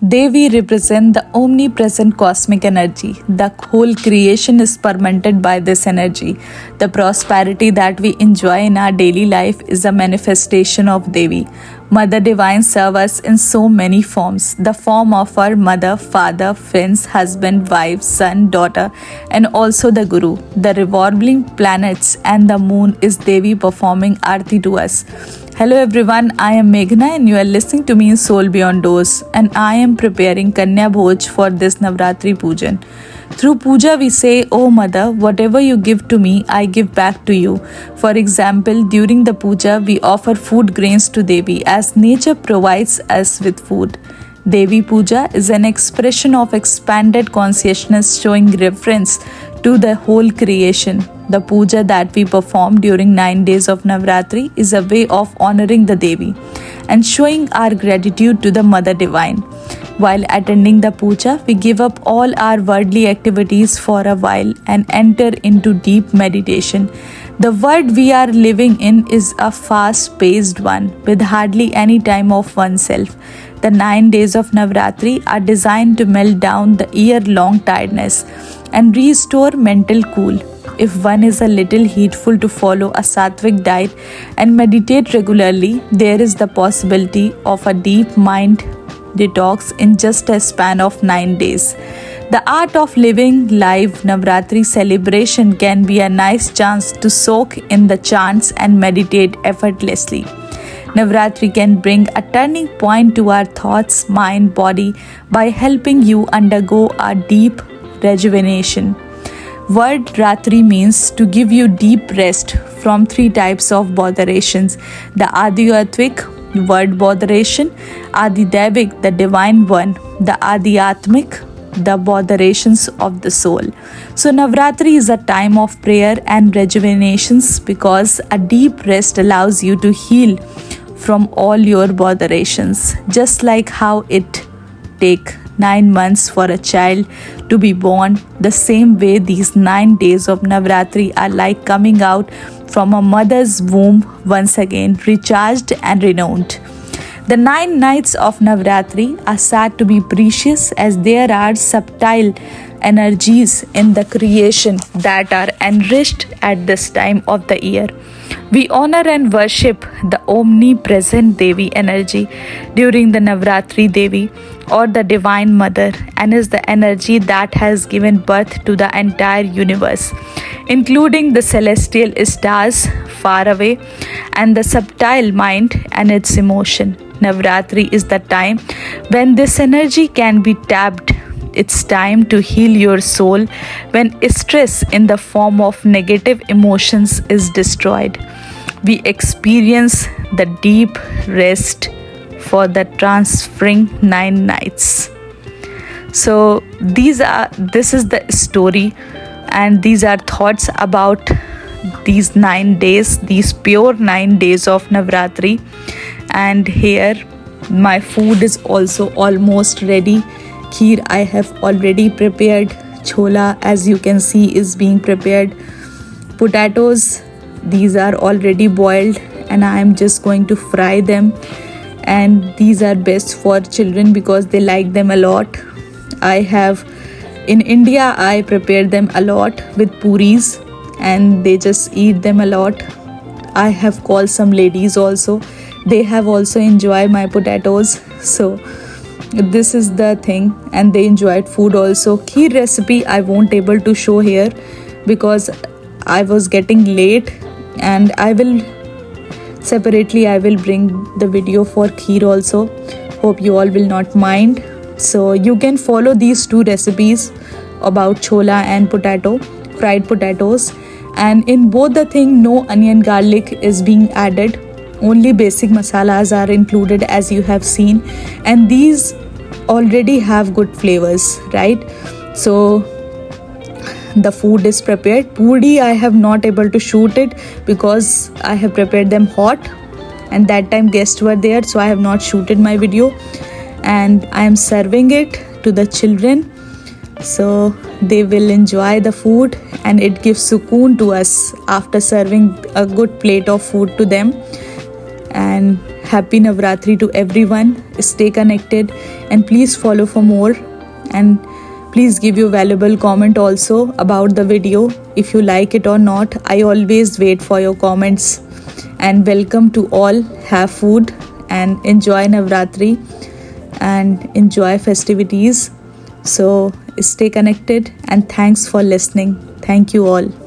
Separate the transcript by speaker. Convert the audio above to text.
Speaker 1: Devi represent the omnipresent cosmic energy. The whole creation is permeated by this energy. The prosperity that we enjoy in our daily life is a manifestation of Devi. Mother Divine serves us in so many forms. The form of our mother, father, friends, husband, wife, son, daughter, and also the Guru. The revolving planets and the moon is Devi performing Aarti to us. Hello everyone, I am Meghna and you are listening to me in Soul Beyond Doors, and I am preparing Kanya Bhoj for this Navratri Pujan. Through puja we say, "Oh Mother, whatever you give to me, I give back to you." For example, during the puja we offer food grains to Devi as nature provides us with food. Devi Puja is an expression of expanded consciousness showing reverence to the whole creation. The puja that we perform during 9 days of Navratri is a way of honoring the Devi and showing our gratitude to the Mother Divine. While attending the puja, we give up all our worldly activities for a while and enter into deep meditation. The world we are living in is a fast-paced one with hardly any time of oneself. The 9 days of Navratri are designed to melt down the year-long tiredness and restore mental cool. If one is a little heedful to follow a sattvic diet and meditate regularly, there is the possibility of a deep mind detox in just a span of 9 days. The art of living live Navratri celebration can be a nice chance to soak in the chants and meditate effortlessly. Navratri can bring a turning point to our thoughts, mind, body by helping you undergo a deep rejuvenation. Word Ratri means to give you deep rest from 3 types of botherations: the Adhyatmik, word botheration; Adidevik, the divine one; the Adhyatmik, the botherations of the soul. So Navratri is a time of prayer and rejuvenations because a deep rest allows you to heal from all your botherations, just like how it take 9 months for a child to be born. The same way these 9 days of Navratri are like coming out from a mother's womb once again, recharged and renewed. The 9 nights of Navratri are said to be precious as there are subtle energies in the creation that are enriched at this time of the year. We honor and worship the omnipresent Devi energy during the Navratri Devi or the Divine Mother, and is the energy that has given birth to the entire universe, including the celestial stars far away and the subtle mind and its emotion. Navratri is the time when this energy can be tapped. It's time to heal your soul when stress in the form of negative emotions is destroyed. We experience the deep rest for the transferring 9 nights. So this is the story, and these are thoughts about these 9 days, these pure 9 days of Navratri. And here my food is also almost ready. Kheer I have already prepared. Chola, as you can see, is being prepared. Potatoes, these are already boiled and I am just going to fry them. And these are best for children because they like them a lot. In India, I prepare them a lot with puris and they just eat them a lot. I have called some ladies also. They have also enjoyed my potatoes. So this is the thing, and they enjoyed food also. Kheer recipe I won't able to show here because I was getting late, and I will bring the video for kheer also. Hope you all will not mind. So you can follow these 2 recipes about chola and fried potatoes, and in both the thing no onion garlic is being added. Only basic masalas are included, as you have seen, and these already have good flavors, right? So the food is prepared. Puri I have not able to shoot it because I have prepared them hot, and that time guests were there, so I have not shooted my video. And I am serving it to the children so they will enjoy the food, and it gives sukoon to us after serving a good plate of food to them. And happy Navratri to everyone. Stay connected and please follow for more, and please give your valuable comment also about the video if you like it or not. I always wait for your comments. And welcome to all. Have food and enjoy Navratri and enjoy festivities. So stay connected and thanks for listening. Thank you all.